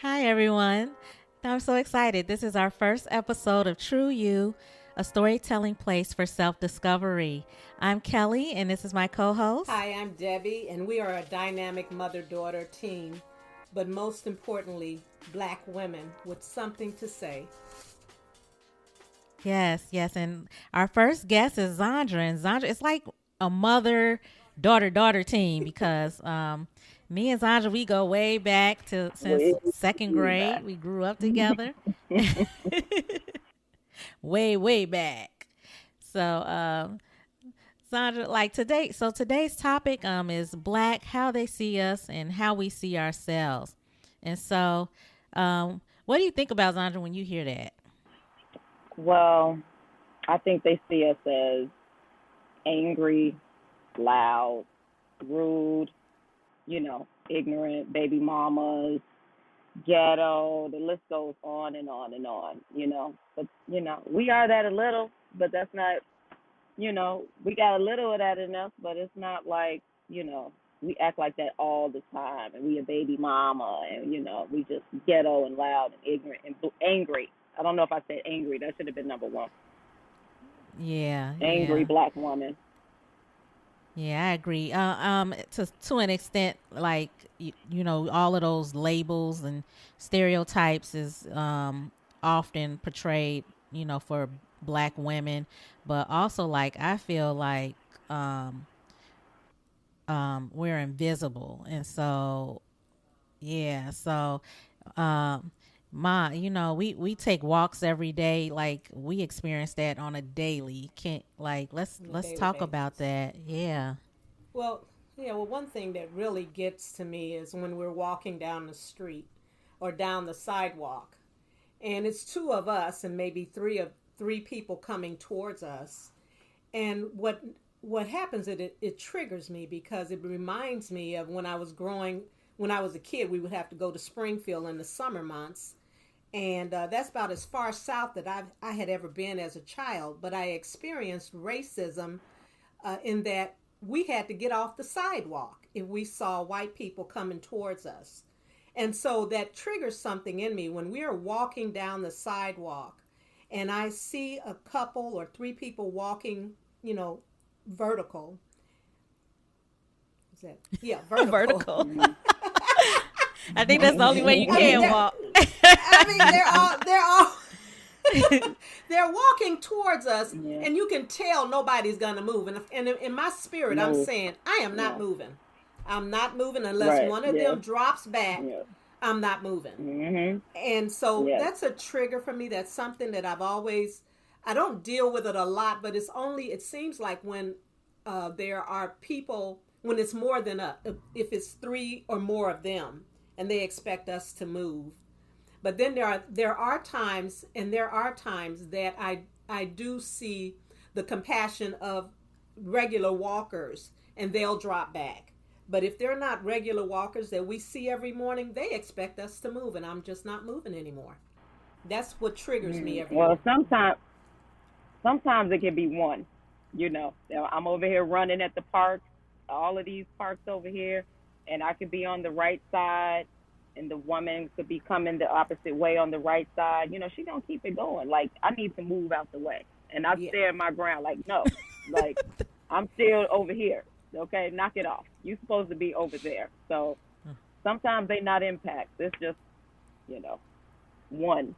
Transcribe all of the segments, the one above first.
Hi, everyone. I'm so excited. This is our first episode of Tru You, a storytelling place for self discovery. I'm Kelley, and this is my co host. Hi, I'm Debbie, and we are a dynamic mother daughter team, but most importantly, black women with something to say. Yes, yes. And our first guest is Zaundra. And Zaundra, it's like a mother daughter team because me and Zaundra, we go way back to since Way, second way back. grade. We grew up together. Way back. So, Sandra, like today, so today's topic is black, how they see us and how we see ourselves. And so, what do you think about Sandra when you hear that? Well, I think they see us as angry, loud, rude, ignorant baby mamas, ghetto. The list goes on and on and on. But, we are that a little, but that's not, we got a little of that in us, but it's not like, we act like that all the time and we a baby mama and, we just ghetto and loud and ignorant and angry. I don't know if I said angry. That should have been number one. Yeah, Angry yeah, black woman. yeah. I agree. To an extent, like all of those labels and stereotypes is often portrayed, for black women, but also like I feel like um we're invisible, and so yeah, so um we take walks every day, like we experience that on a daily. Can't like On a let's daily talk about basis. that. Yeah. Well, one thing that really gets to me is when we're walking down the street or down the sidewalk, and it's two of us and maybe three people coming towards us, and what happens it triggers me because it reminds me of when I was a kid. We would have to go to Springfield in the summer months, and that's about as far south that I had ever been as a child. But I experienced racism in that we had to get off the sidewalk if we saw white people coming towards us. And so that triggers something in me when we are walking down the sidewalk and I see a couple or three people walking, you know, vertical. Is that? Yeah, vertical. Vertical. Mm-hmm. I think that's the only way you I mean, can walk. they're all they're walking towards us, Yeah. and you can tell nobody's gonna move. And in my spirit, I'm Move. saying I am not Yeah. moving. I'm not moving unless Right. one of Yes. them drops back. Yes. I'm not moving. Mhm. And so Yes. that's a trigger for me. That's something that I don't deal with it a lot, but it seems like when there are people, when it's more than if it's three or more of them, and they expect us to move. But then there are times that I do see the compassion of regular walkers, and they'll drop back. But if they're not regular walkers that we see every morning, they expect us to move, and I'm just not moving anymore. That's what triggers me every Well, morning. sometimes it can be one. I'm over here running at the park, all of these parks over here, and I could be on the right side, and the woman could be coming the opposite way on the right side. She gonna keep it going. Like I need to move out the way, and I Yeah. stand my ground. Like no, like I'm still over here. Okay, knock it off. You supposed to be over there. So sometimes they not impacts. It's just you know one.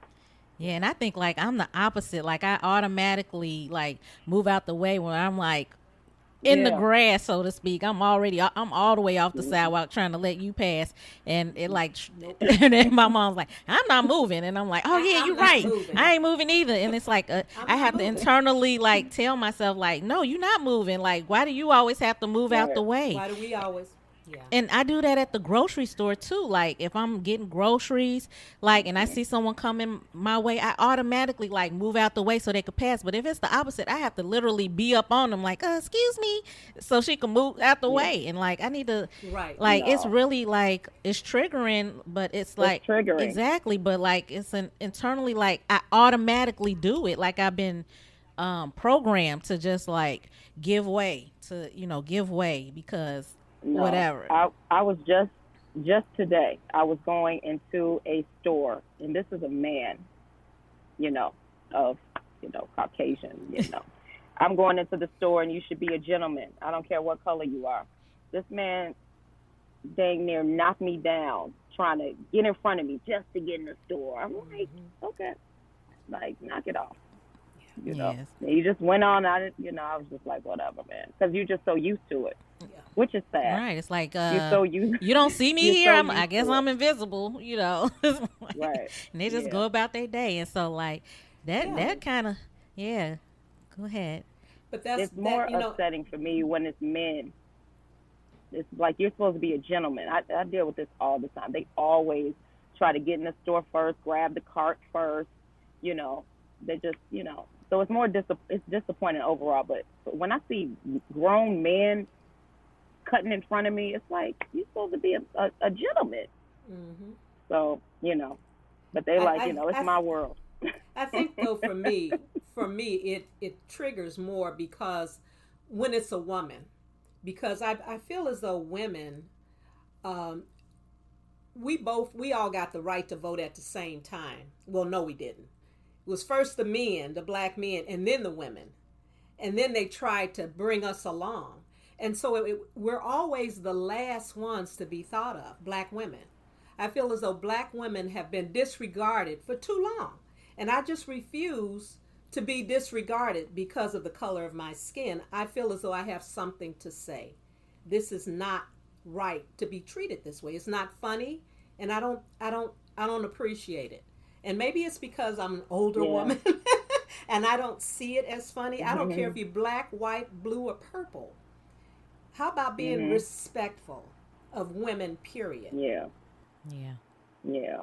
Yeah, and I think like I'm the opposite. Like I automatically like move out the way when I'm like in the Yeah. grass, so to speak. I'm all the way off the Mhm. sidewalk trying to let you pass, and it like, Nope. and then my mom's like, "I'm not moving," and I'm like, "Oh yeah, I'm you're not right. moving. I ain't moving either." And it's like I'm I not have to moving. internally like tell myself like, "No, you're not moving. Like, why do you always have to move out Right. the way?" Why do we always? Yeah. And I do that at the grocery store too. Like if I'm getting groceries, like and I Mhm. see someone coming my way, I automatically like move out the way so they could pass. But if it's the opposite, I have to literally be up on them like, excuse me, so she can move out the Yeah. way. And like I need to Right. like it's No. really like it's triggering, but it's It's like triggering. exactly, but like it's an internally like I automatically do it. Like I've been programmed to just like give way to give way because No. whatever. I was just Just today, I was going into a store, and this is a man, you know, of, Caucasian, I'm going into the store, and you should be a gentleman. I don't care what color you are. This man dang near knocked me down trying to get in front of me just to get in the store. I'm like, Mm-hmm. okay, like, knock it off. Yes. And he just went on. I was just like, whatever, man, because you're just so used to it, Yeah. which is sad. Right. It's like You're so used. you don't see me You're here. so I used guess to it. I'm invisible, and Right. they just Yeah. go about their day. And so like Yeah. that kind of, yeah. Go ahead. But that's It's more that. upsetting for me when it's men. It's like you're supposed to be a gentleman. I deal with this all the time. They always try to get in the store first, grab the cart first. You know, they just, So it's it's disappointing overall. But when I see grown men cutting in front of me, it's like you're supposed to be a gentleman. Mm-hmm. So but they like, it's I my world. I think though for me it triggers more because when it's a woman, because I feel as though women, um, we all got the right to vote at the same time. Well, no, we didn't. It was first the men, the black men, and then the women, and then they tried to bring us along, and so we're always the last ones to be thought of. Black women. I feel as though black women have been disregarded for too long. And I just refuse to be disregarded because of the color of my skin. I feel as though I have something to say. This is not right to be treated this way. It's not funny, and I don't appreciate it. And maybe it's because I'm an older Yeah. woman and I don't see it as funny. I don't care if you're black, white, blue, or purple. How about being Mhm. respectful of women, period? Yeah. Yeah. Yeah.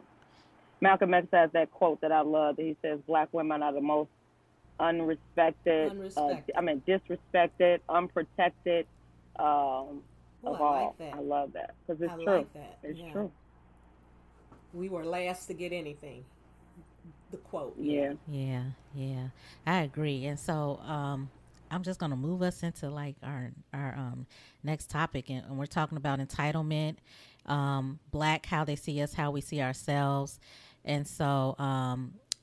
Malcolm X has that quote that I love. That he says, "Black women are the most unrespected, Unrespected. disrespected, unprotected Oh, of I like all." that. I love that because I it's true. like that. It's Yeah. true. We were last to get anything. The quote. Yeah. Yeah. Yeah, yeah, I agree. And so, I'm just gonna move us into like our next topic, and we're talking about entitlement, black, how they see us, how we see ourselves, and so,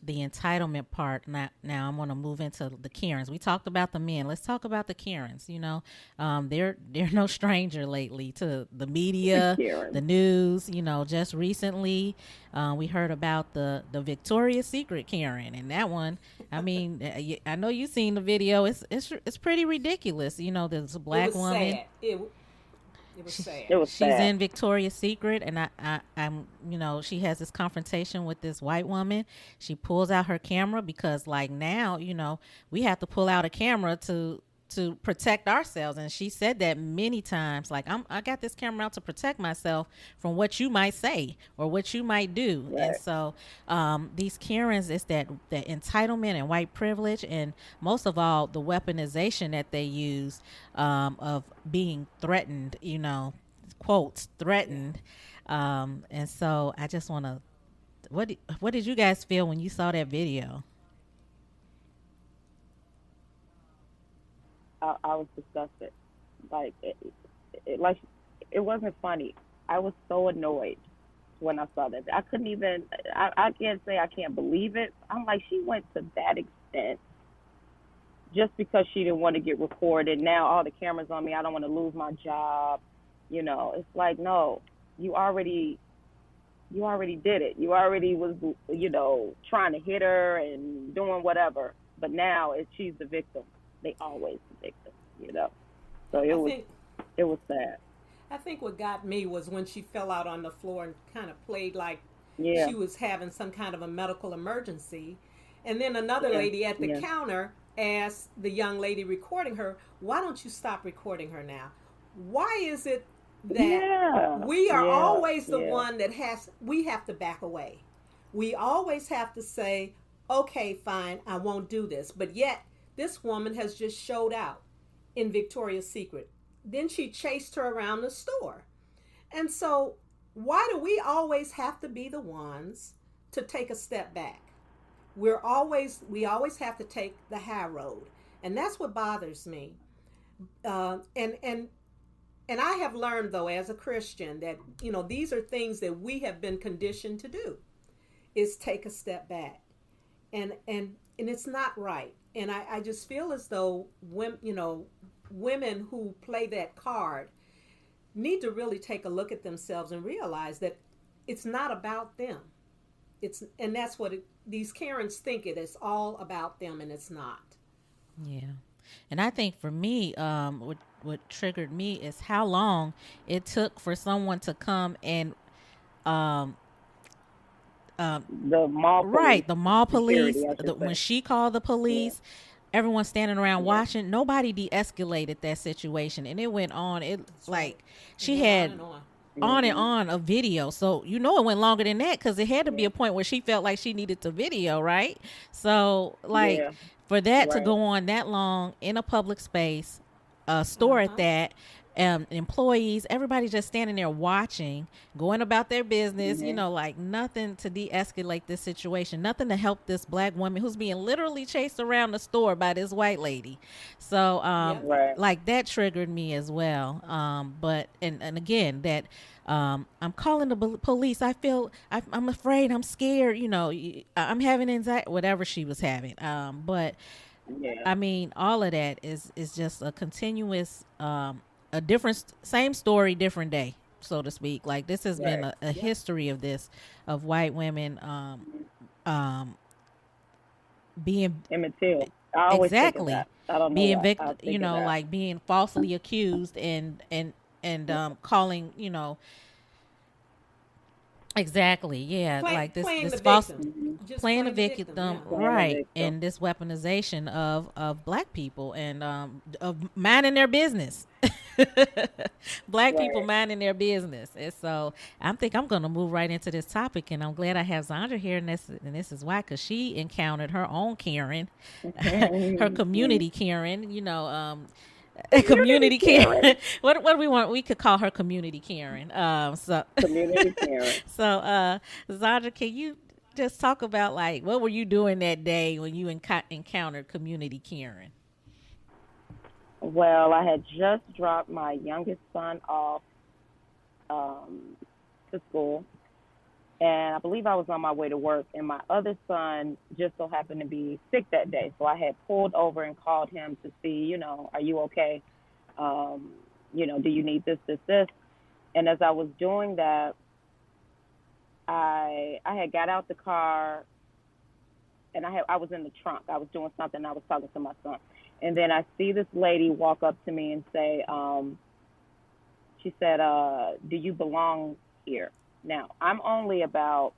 the entitlement part. Now I'm gonna move into the Karens. We talked about the men. Let's talk about the Karens. They're no stranger lately to the media, the Karen. news. Just recently, we heard about the Victoria's Secret Karen, and that one. I mean, I know you've seen the video. It's pretty ridiculous. There's a It black was woman. sad. It was She, It sad. was she's sad. in Victoria's Secret, and I'm, she has this confrontation with this white woman. She pulls out her camera because, like, now, we have to pull out a camera to protect ourselves, and she said that many times. Like, I got this camera out to protect myself from what you might say or what you might do, and Right. so these Karens is that entitlement and white privilege, and most of all the weaponization that they use of being threatened, quotes Yeah. threatened, and so I just want to. What did you guys feel when you saw that video? I was disgusted. Like like it wasn't funny. I was so annoyed when I saw that. I couldn't even. I can't say I can't believe it. I'm like, she went to that extent just because she didn't want to get recorded. Now all the cameras on me. I don't want to lose my job. It's like, no, you already did it. You already was, trying to hit her and doing whatever. But now she's the victim. They always the victim. So I think it was sad. I think what got me was when she fell out on the floor and kind of played like Yeah. she was having some kind of a medical emergency. And then another Yeah. lady at the Yeah. counter asked the young lady recording her, "Why don't you stop recording her now? Why is it that Yeah. we are Yeah. always the Yeah. one that we have to back away? We always have to say, okay, fine, I won't do this." But yet, this woman has just showed out in Victoria's Secret. Then she chased her around the store. And so, why do we always have to be the ones to take a step back? We always have to take the high road, and that's what bothers me. And And I have learned, though, as a Christian, that, these are things that we have been conditioned to do, is take a step back. And it's not right. And I just feel as though women who play that card need to really take a look at themselves and realize that it's not about them. And that's what these Karens think it is all about them, and it's not. Yeah. And I think for me, what triggered me is how long it took for someone to come and um The mall police, right, the mall security, police. I should When say. she called the Yeah, police, everyone standing around yeah, watching. Nobody de-escalated that situation, and it went on. It That's right. like It she went on had and on. on and hmm on a video, so it went longer than that because it had to be yeah, a point where she felt like she needed to video, right? So like yeah, for that to right. go on that long in a public space, a store at Uh-huh. that, employees, everybody just standing there watching, going about their business, hmm like nothing to de-escalate this situation, nothing to help this black woman who's being literally chased around the store by this white lady. So Yep. Right. like that triggered me as well. But and again that I'm calling the police. I'm afraid. I'm scared. I'm having anxiety. Whatever she was having. But Yeah, I mean, all of that is just a continuous, a different, same story, different day, so to speak. Like this has been right. a Yep. history of this, of white women, Mhm. um, being Emmett Till. I always think of exactly that. I don't know being why. I victim, think of that. like being falsely accused and Yeah. calling, exactly, yeah, like Playing the this false victim. hmm Just playing a playing the victim. victim, Yeah. Playing a right? victim. And this weaponization of black people and of minding their business. Black people Right. minding their business. And so I'm gonna move right into this topic, and I'm glad I have Zaundra here, and this is why, because she encountered her own Karen, her Mhm. community Karen, Community community Karen. Karen. What do we want? We could call her community Karen. So Community Karen. so Zaundra, can you just talk about like what were you doing that day when you encountered community Karen? Well, I had just dropped my youngest son off um, to school, and I believe I was on my way to work, and my other son just so happened to be sick that day. So I had pulled over and called him to see, are you okay? Um, do you need this? And as I was doing that, I had got out the car, and I was in the trunk. I was doing something. I was talking to my son, and then I see this lady walk up to me and say, she said, "Do you belong here?" Now I'm only about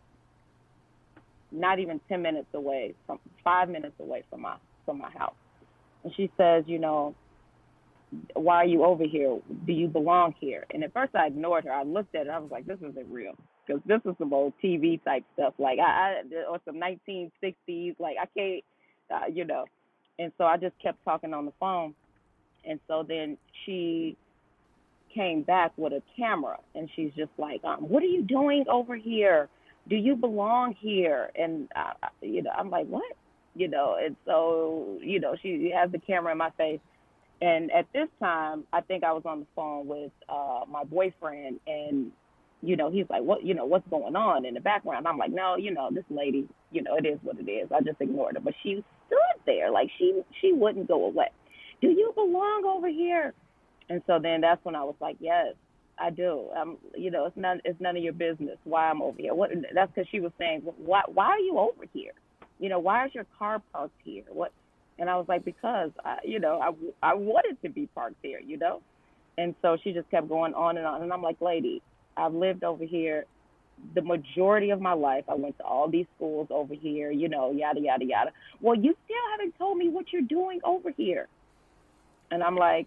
not even 10 minutes away, from 5 minutes away from my house, and she says, "Why are you over here? Do you belong here?" And at first I ignored her. I looked at it. I was like, "This isn't real." Because this is some old TV type stuff, like or some 1960s, like I can't, you know. And so I just kept talking on the phone, and so then she came back with a camera, and she's just like, "What are you doing over here? Do you belong here?" And I'm like, "What?" And so she has the camera in my face, and at this time, I think I was on the phone with my boyfriend, and he's like, what's going on in the background? I'm like, no, this lady, it is what it is. I just ignored her, but she stood there like she wouldn't go away. Do you belong over here? And so then that's when I was like, yes, I do. It's none of your business why I'm over here. What? That's because she was saying, why are you over here? Why is your car parked here? What? And I was like, because I wanted to be parked there. And so she just kept going on and on. And I'm like, lady, I've lived over here the majority of my life. I went to all these schools over here, yada, yada, yada. Well, you still haven't told me what you're doing over here. And I'm like,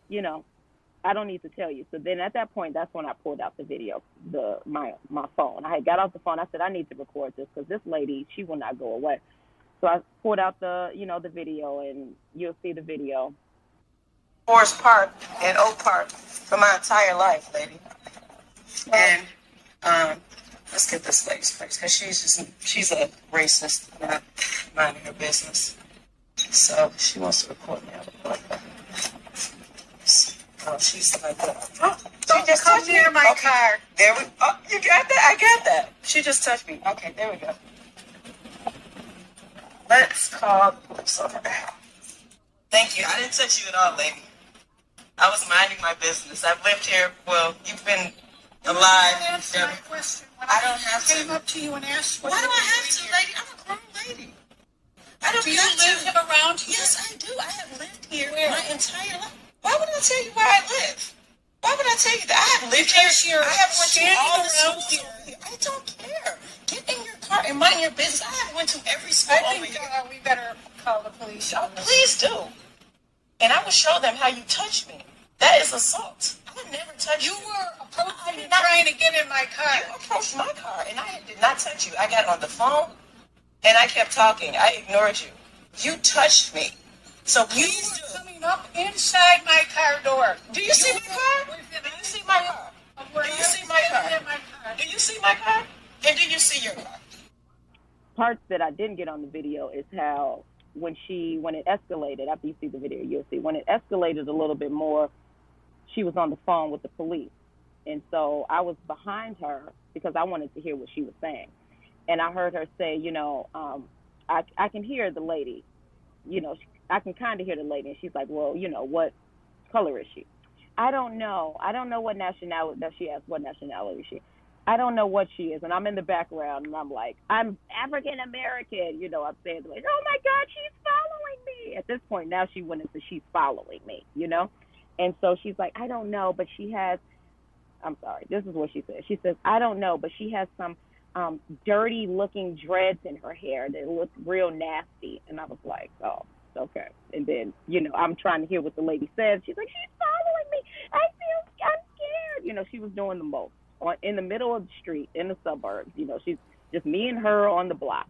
I don't need to tell you. So then at that point, that's when I pulled out the video, my phone. I had got off the phone. I said, I need to record this because this lady, she will not go away. So I pulled out the video, and you'll see the video. Forest Park and Oak Park for my entire life, lady. And let's get this lady's face because she's a racist, not minding her business. So she wants to record me. Oh, she's like, oh, She just come touched near me. My car. There we. Oh, you got that? I got that. She just touched me. Okay, there we go. Let's call the police over. Thank you. I didn't touch you at all, lady. I was minding my business. I've lived here. Well, you've been alive. Answer my question. I don't have to. I came up to you and asked. Why do I have to, lady? I'm a grown lady. I don't. Do you live around here? Yes, I do. I have lived here my entire life. Why would I tell you where I live? Why would I tell you that? I have lived here. I have went to all the schools here. I don't care. Get in your car and mind your business. I have went to every school over here. We better call the police. Oh, please do. And I will show them how you touched me. That is assault. I would never touch you. You were approaching and trying to get in my car. You approached my car, and I did not touch you. I got on the phone, and I kept talking. I ignored you. You touched me. So please do. Coming up inside my car door. Do you see my car? Do you see my car? Do you see my car? Do you see my car? And do you see your car? Parts that I didn't get on the video is how when it escalated, after you see the video, you'll see when it escalated a little bit more, she was on the phone with the police. And so I was behind her because I wanted to hear what she was saying. And I heard her say, I can hear the lady, I can kind of hear the lady. And she's like, well, what color is she? I don't know. I don't know what nationality that she asked. What nationality is she? I don't know what she is. And I'm in the background, and I'm like, I'm African American. I'm saying, like, oh, my God, she's following me. At this point, now she went into she's following me, And so she's like, I don't know, but she has, I'm sorry, this is what she said. She says, I don't know, but she has some dirty-looking dreads in her hair that look real nasty. And I was like, oh, okay. And then, I'm trying to hear what the lady says. She's like, she's following me. I'm scared. She was doing the most. In the middle of the street, in the suburbs, she's just me and her on the block,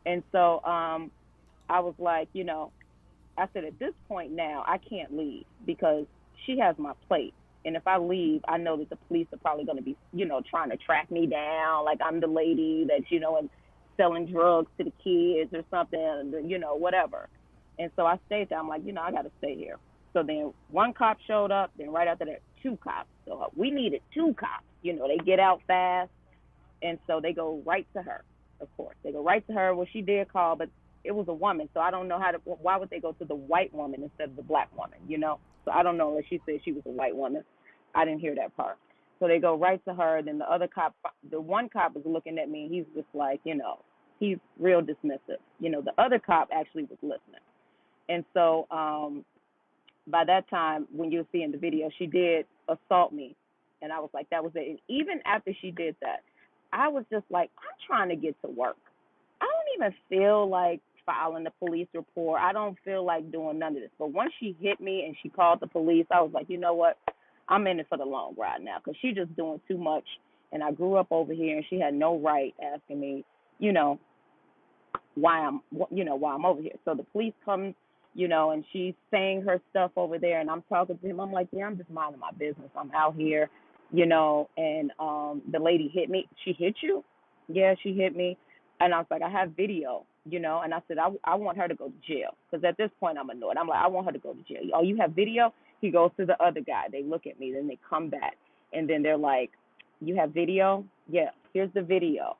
And so I was like, I said, at this point now, I can't leave because she has my plate. And if I leave, I know that the police are probably going to be, trying to track me down, like I'm the lady that, and selling drugs to the kids or something, whatever. And so I stayed there. I'm like, I got to stay here. So then one cop showed up. Then right after that, two cops. So we needed two cops. They get out fast. And so they go right to her, of course. They go right to her. Well, she did call, but it was a woman. So I don't know why would they go to the white woman instead of the black woman, So I don't know unless she said she was a white woman. I didn't hear that part. So they go right to her. Then the one cop was looking at me. And he's just like, he's real dismissive. The other cop actually was listening. And so by that time, when you'll see in the video, she did assault me. And I was like, that was it. And even after she did that, I was just like, I'm trying to get to work. I don't even feel like filing a police report. I don't feel like doing none of this. But once she hit me and she called the police, I was like, you know what? I'm in it for the long ride now because she's just doing too much. And I grew up over here, and she had no right asking me, why I'm over here. So the police come, and she's saying her stuff over there, and I'm talking to him. I'm like, yeah, I'm just minding my business. I'm out here, and the lady hit me. She hit you? Yeah, she hit me. And I was like, I have video, and I said, I want her to go to jail because at this point I'm annoyed. I'm like, I want her to go to jail. Oh, you have video? He goes to the other guy. They look at me. Then they come back, and then they're like, you have video? Yeah, here's the video.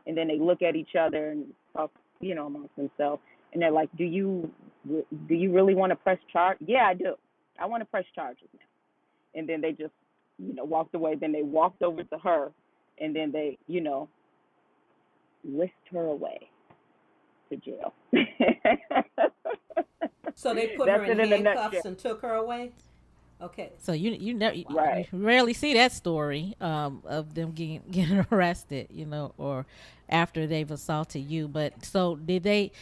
And then they look at each other and talk, amongst themselves. And they're like, do you really want to press charge? Yeah, I do. I want to press charges now. And then they just, walked away. Then they walked over to her, and then they, whisked her away to jail. So they put her in handcuffs and took her away? Okay. So you never right. you rarely see that story of them getting arrested, or after they've assaulted you. But so did they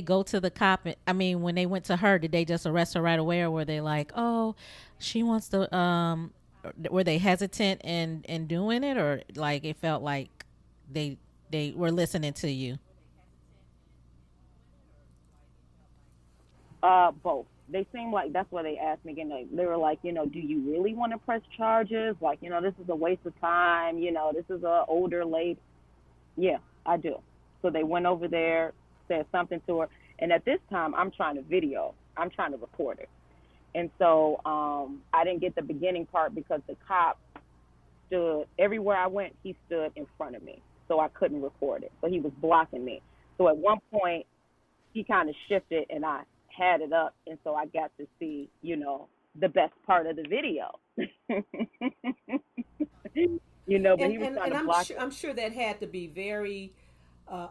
go to the cop? I mean, when they went to her, did they just arrest her right away, or were they like, oh, she wants to? Were they hesitant in doing it, or like it felt like they were listening to you? Both. They seem like that's what they asked me again. They were like, do you really want to press charges? Like, this is a waste of time. This is a older lady. Yeah, I do. So they went over there, said something to her. And at this time, I'm trying to video. I'm trying to record it. And so I didn't get the beginning part because the cop stood everywhere I went. He stood in front of me, so I couldn't record it. So he was blocking me. So at one point, he kind of shifted, and I had it up, and so I got to see, the best part of the video. But he was trying And to block it. I'm sure that had to be very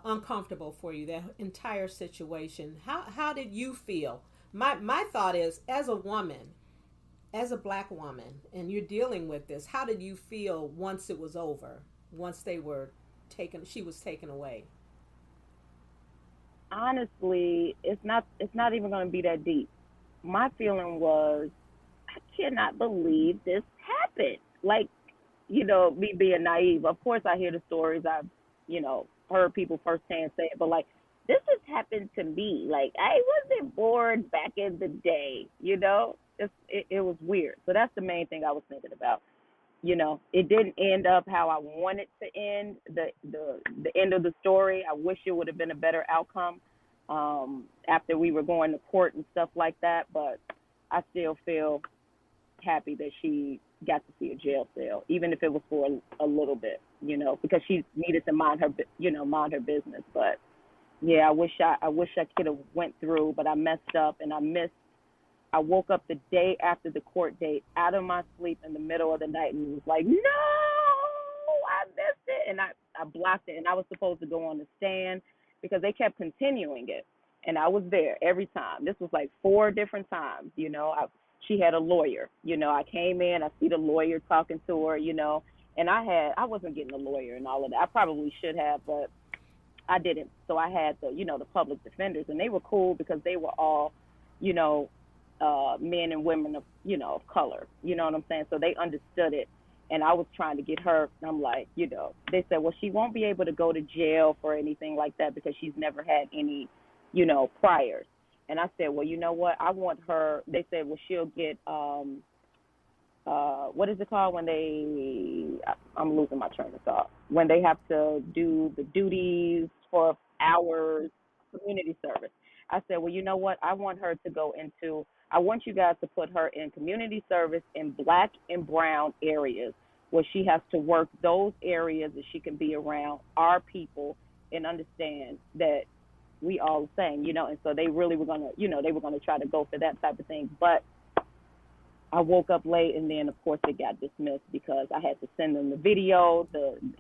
uncomfortable for you, that entire situation. How did you feel? My thought is, as a woman, as a black woman, and you're dealing with this, how did you feel once it was over? Once they were taken, she was taken away. Honestly, it's not even going to be that deep. My feeling was, I cannot believe this happened. Like, me being naive. Of course, I hear the stories. I've, heard people firsthand say it, but like, this just happened to me. Like, I wasn't born back in the day. It was weird. So that's the main thing I was thinking about. It didn't end up how I wanted to end the end of the story. I wish it would have been a better outcome after we were going to court and stuff like that. But I still feel happy that she got to see a jail cell, even if it was for a little bit, because she needed to mind her business. But yeah, I wish I could have went through, but I messed up and I woke up the day after the court date out of my sleep in the middle of the night and was like, no, I missed it. And I blocked it. And I was supposed to go on the stand because they kept continuing it. And I was there every time. This was like 4 different times. She had a lawyer. I came in, I see the lawyer talking to her, and I wasn't getting a lawyer and all of that. I probably should have, but I didn't. So I had the public defenders, and they were cool because they were all, you know, men and women of color. You know what I'm saying? So they understood it. And I was trying to get her, and I'm like, they said, well, she won't be able to go to jail for anything like that because she's never had any, priors. And I said, well, you know what? I want her. They said, well, she'll get what is it called when I'm losing my train of thought, when they have to do the duties for hours, community service. I said, well, you know what? I want you guys to put her in community service in black and brown areas where she has to work those areas that she can be around our people and understand that we all the same, and so they really were gonna, they were gonna try to go for that type of thing. But I woke up late, and then of course it got dismissed because I had to send them the video.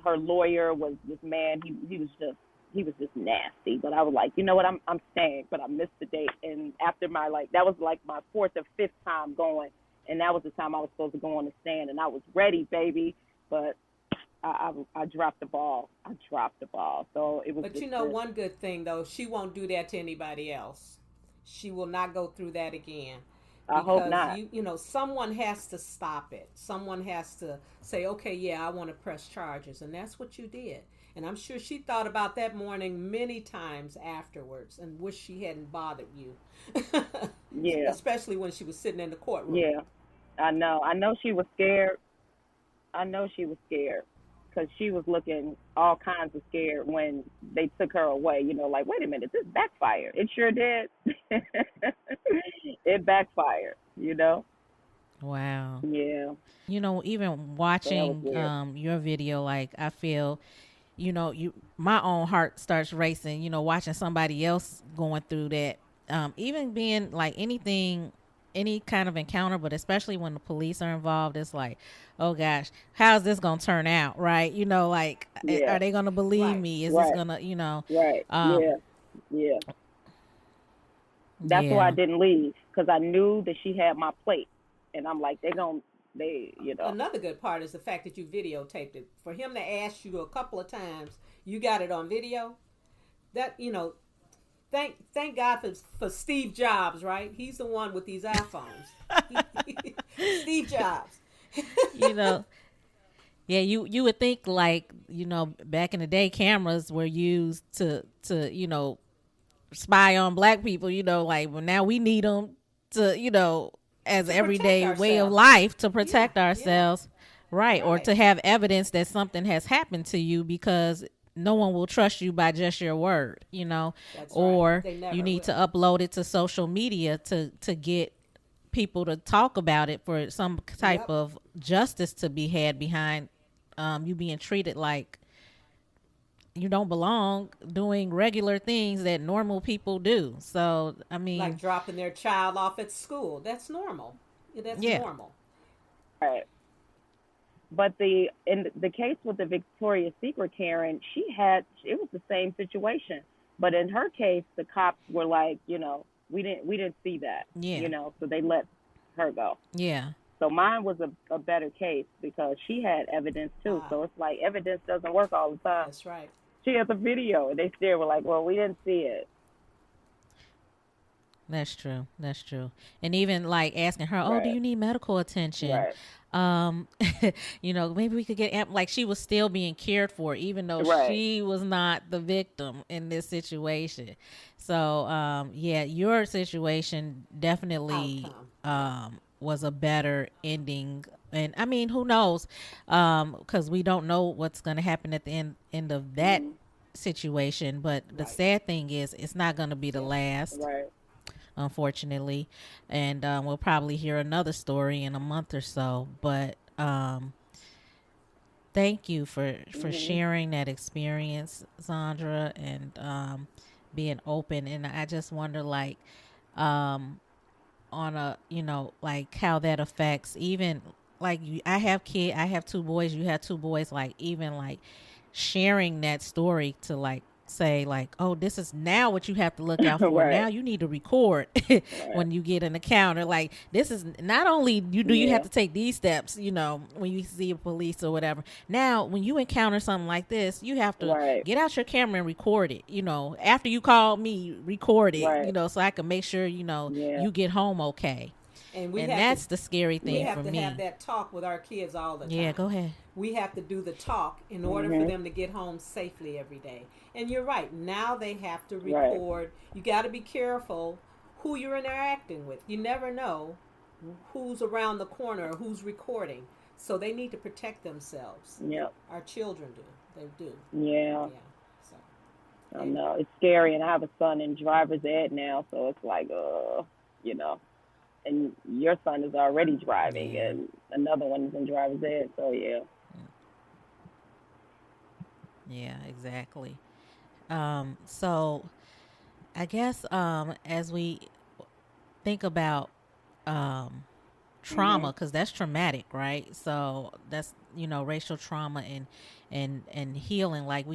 Her lawyer was this man. He was just nasty. But I was like, you know what? I'm staying, but I missed the date. And after that was like my 4th or 5th time going, and that was the time I was supposed to go on the stand, and I was ready, baby. But I dropped the ball. So it was. But just one good thing though, she won't do that to anybody else. She will not go through that again. I hope Because not. someone has to stop it. Someone has to say, okay, yeah, I want to press charges, and that's what you did. And I'm sure she thought about that morning many times afterwards and wish she hadn't bothered you. Yeah, Especially when she was sitting in the courtroom. yeah. I know. I know she was scared. I know she was scared because she was looking all kinds of scared when they took her away. Like, wait a minute, this backfired. It sure did. It backfired. Wow. Yeah. Even So that was watching weird. your video, like I feel, my own heart starts racing, watching somebody else going through that. Even being like any kind of encounter, but especially when the police are involved, it's like, oh gosh, how's this gonna turn out, right? Like, Yeah. are they gonna believe Right. me? Is this Right. gonna, Right. um, Yeah. Yeah. That's why I yeah, didn't leave because I knew that she had my plate, and I'm like, they. Another good part is the fact that you videotaped it. For him to ask you a couple of times, you got it on video. That thank God for Steve Jobs, right? He's the one with these iPhones. Steve Jobs. you know, yeah, you would think like, back in the day, cameras were used to spy on black people, like, well, now we need them to, as To protect everyday way of ourselves. life to Yeah, protect yeah, ourselves, right? Or right. to have evidence that something has happened to you, because no one will trust you by just your word, That's right. or They you never need to will. upload it to social media to get people to talk about it for some type Yep. of justice to be had behind you being treated like you don't belong doing regular things that normal people do. So, I Like mean, dropping their child off at school. That's normal. Yeah, that's yeah, normal. Right. But in the case with the Victoria's Secret Karen, it was the same situation. But in her case, the cops were like, we didn't see that, yeah, so they let her go. yeah. So mine was a better case because she had evidence too. Ah, So it's like evidence doesn't work all the time. that's right. She has a video, and they still were like, well, we didn't see it. That's true. That's true. And even like asking her, "Oh, do Right. you need medical attention?" Right. Um, maybe we could get like she was still being cared for, even though Right. she was not the victim in this situation. So, yeah, your situation definitely Outcome. Yep. was a better ending. And I mean, who knows? Because we don't know what's going to happen at the end of that Mm-hmm. situation. But the Right. sad thing is, it's not going to be the Yep. last, Right. unfortunately. And we'll probably hear another story in a month or so. But thank you for Mm-hmm. sharing that experience, Zaundra, and being open. And I just wonder, like, um, on a like how that affects even like I have two boys, you have two boys, like even like sharing that story to like say like, oh, this is now what you have to look out for. Now Right. you need to record Right. when you get an encounter. Like this is not only you do you have Yeah. to take these steps, when you see a police or whatever. Now when you encounter something like this, you have to Right. get out your camera and record it. After you call me, record it. Right. So I can make sure Yeah. you get home okay. And we And have to that's the scary we thing have for to have me. that talk with our kids all the Yeah, time. go ahead. We have to do the talk in order for Mm-hmm. them to get home safely every day. And you're right. Now they have to Right. record. You got to be careful who you're interacting with. You never know who's around the corner or who's recording. So they need to protect themselves. Yep. Our children do. They do. Yeah. Yeah. So I and know it's scary, and I have a son in driver's ed now, so it's like, you know, and your son is already driving, Yeah. and another one is in driver's ed, so yeah. Yeah, exactly. So I guess as we think about um trauma, Mhm. because that's traumatic, right? So that's racial trauma and healing. Like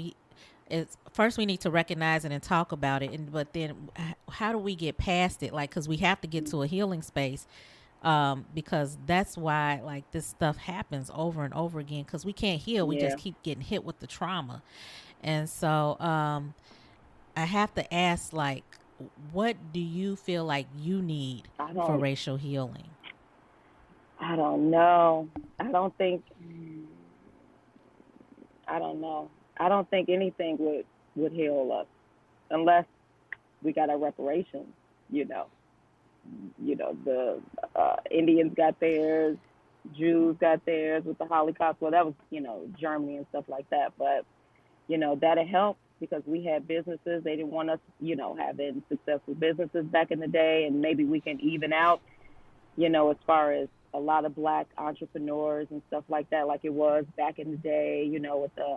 it's first we need to recognize it and talk about it, and but then how do we get past it? Like, because we have to get to a healing space, because that's why like this stuff happens over and over again, because we can't heal, we Yeah. just keep getting hit with the trauma. And so I have to ask, like, what do you feel like you need I for don't. racial healing? I don't know. I don't think. I don't know. I don't think anything would heal us unless we got our reparations. You know. The Indians got theirs, Jews got theirs with the Holocaust. Well, that was Germany and stuff like that. But that'll help because we had businesses. They didn't want us having successful businesses back in the day, and maybe we can even out as far as a lot of black entrepreneurs and stuff like that, like it was back in the day. With the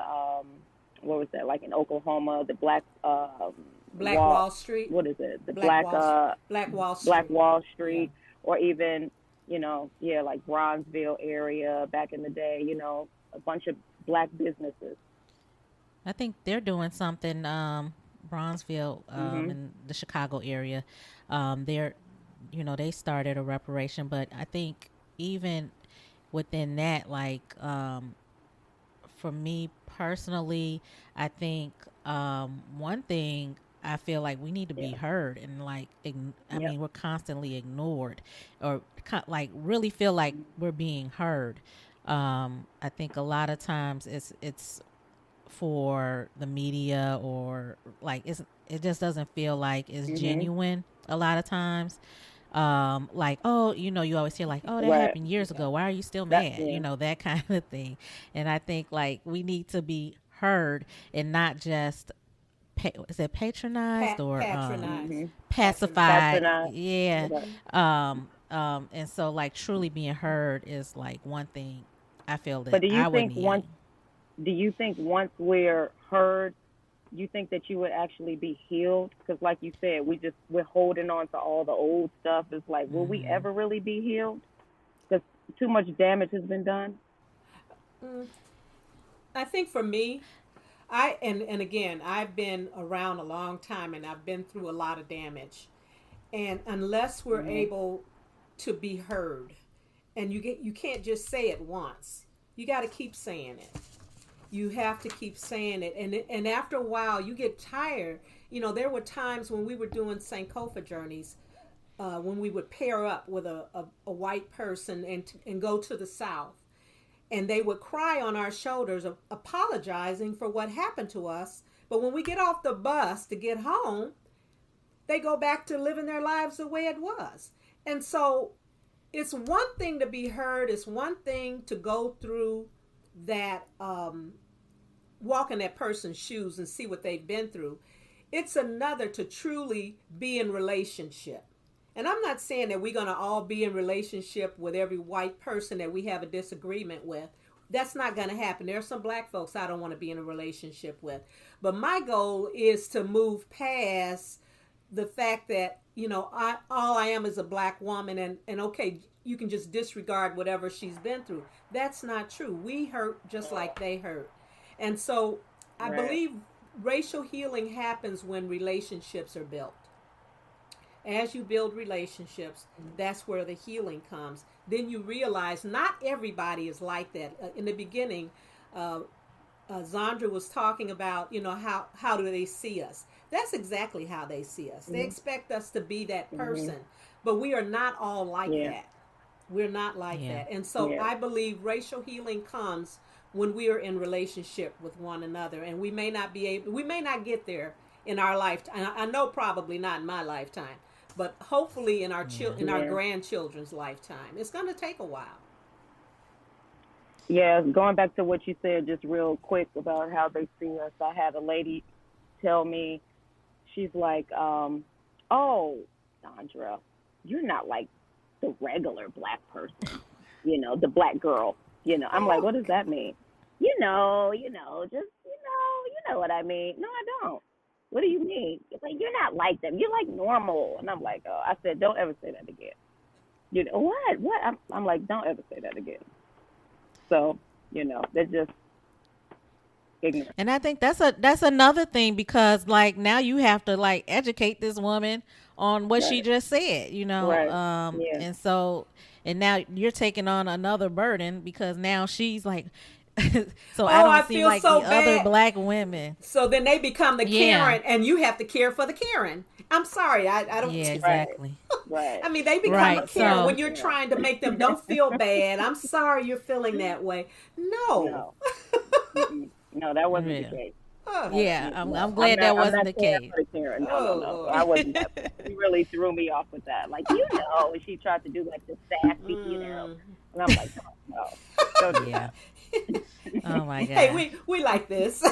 what was that, like in Oklahoma, the black Black wall. Wall Street, What is it? The Black black Wall, Black Wall Black Street. Wall Yeah. Street, or even, yeah, like Bronzeville area back in the day, a bunch of black businesses. I think they're doing something, Bronzeville, Mhm. in the Chicago area. They're, they started a reparation, but I think even within that, like, for me personally, I think one thing I feel like we need to be Yeah. heard, and like, I Yep. mean, we're constantly ignored, or like really feel like Mhm. we're being heard. I think a lot of times it's for the media, or like it just doesn't feel like it's Mhm. genuine a lot of times. Like, oh, you always hear like, oh, that Right. happened years Yeah. ago, why are you still That, mad, yeah. that kind of thing. And I think like we need to be heard, and not just is it patronized or Patronize. Mhm. Patronize. pacified, Patronize. yeah. Right. Mm-hmm. And so like truly being heard is like one thing I feel But that I would need. do you think once we're heard, you think that you would actually be healed? Because, like you said, we're holding on to all the old stuff. It's like, will we Hmm. ever really be healed? Because too much damage has been done. I think for me, and again, I've been around a long time and I've been through a lot of damage. And unless we're Hmm. able to be heard, and you can't just say it once. You got to keep saying it. You have to keep saying it, and after a while, you get tired. There were times when we were doing Sankofa journeys, when we would pair up with a white person and go to the South, and they would cry on our shoulders, apologizing for what happened to us. But when we get off the bus to get home, they go back to living their lives the way it was. And so it's one thing to be heard, it's one thing to go through that, walk in that person's shoes and see what they've been through. It's another to truly be in relationship. And I'm not saying that we're going to all be in relationship with every white person that we have a disagreement with. That's not going to happen. There are some black folks I don't want to be in a relationship with. But my goal is to move past the fact that, all I am is a black woman, and okay, you can just disregard whatever she's been through. That's not true. We hurt just like they hurt. And so I Right. believe racial healing happens when relationships are built. As you build relationships, that's where the healing comes. Then you realize not everybody is like that. In the beginning, uh, Zaundra was talking about, how do they see us? That's exactly how they see us. They Hmm. expect us to be that Hmm. person, but we are not all like Yeah. that. We're not like Yeah. that. And so Yeah. I believe racial healing comes when we are in relationship with one another, and we may not get there in our lifetime. I know probably not in my lifetime, but hopefully in Yeah. in our Yeah. grandchildren's lifetime. It's going to take a while. Yeah. Going back to what you said just real quick about how they see us, I had a lady tell me, she's like, oh, Sandra, you're not like the regular black person, the black girl. I'm like, Oh, what does that mean? Just, you know what I mean. No, I don't. What do you mean? It's like, you're not like them. You're like normal. And I'm like, oh, I said, don't ever say that again. What? What? I'm like, don't ever say that again. So, they're just ignorant. And I think that's another thing because like now you have to like educate this woman on what she Right. just said, Right. Yeah. and so and now you're taking on another burden because now she's like so I oh, don't I seem feel like the so other bad. black women. So then they become the Yeah. Karen, and you have to care for the Karen. I'm sorry, I don't. Yeah, Right. exactly. Right. I mean, they become a Right. Karen So when you're trying to make them don't feel bad. I'm sorry you're feeling that way. No. No. Mm-mm. No, that wasn't the yeah. case. Oh, Yeah, I'm No, I'm glad not. that I'm wasn't not the caring case. for the Karen. No, no, oh no. Lord. I wasn't that. She really threw me off with that. Like, and she tried to do like the sassy, Mm. and I'm like, no, no, don't do Yeah. that. Oh my Hey, god. we like this.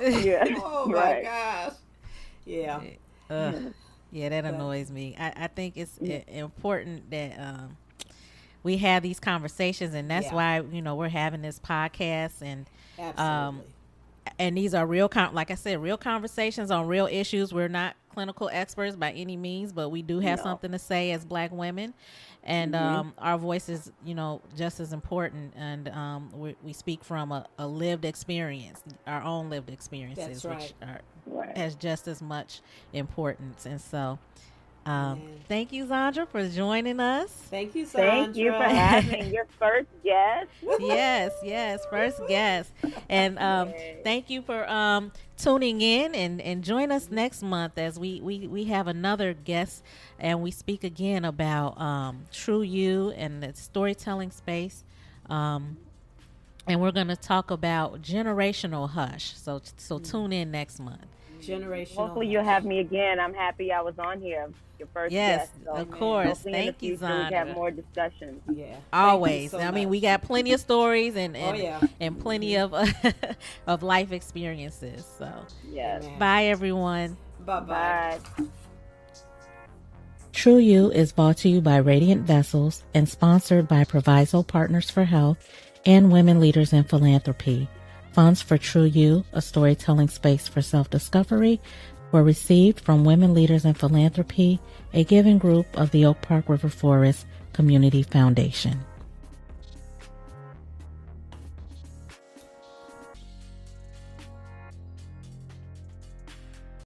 Yeah. oh my Right. gosh. Yeah. Ugh. Yeah, that But annoys me. I think it's Yeah. important that we have these conversations, and that's yeah, why we're having this podcast, um, absolutely. and these are real, like I said, real conversations on real issues. We're not clinical experts by any means, but we do have No. something to say as Black women, and Mhm. our voice is, just as important. And we speak from a lived experience, our own lived That's experiences, right. which are Right. has just as much importance. And so, Amen. thank you, Zaundra, for joining us. Thank you, Thank you for Sandra. having your first guest. Yes, yes, first guest. And Yay. thank you for tuning in and join us next month as we have another guest and we speak again about Tru You and the storytelling space. Um, and we're going to talk about generational hush. So tune in next month. Generational Hopefully you'll hush. have me again. I'm happy I was on here, your first Yes, guest. So of Amen. course. hopefully in the Thank you, future we can have Zaundra. more discussions. Yeah. Thank you Always. so I mean, much. we got plenty of stories and Oh and, yeah. and plenty of of life experiences. So, Yes. Amen. bye everyone. Bye bye. Bye. Tru You is brought to you by Radiant Vessels and sponsored by Proviso Partners for Health and Women Leaders in Philanthropy. Funds for Tru You, a storytelling space for self-discovery, were received from Women Leaders in Philanthropy, a giving group of the Oak Park River Forest Community Foundation.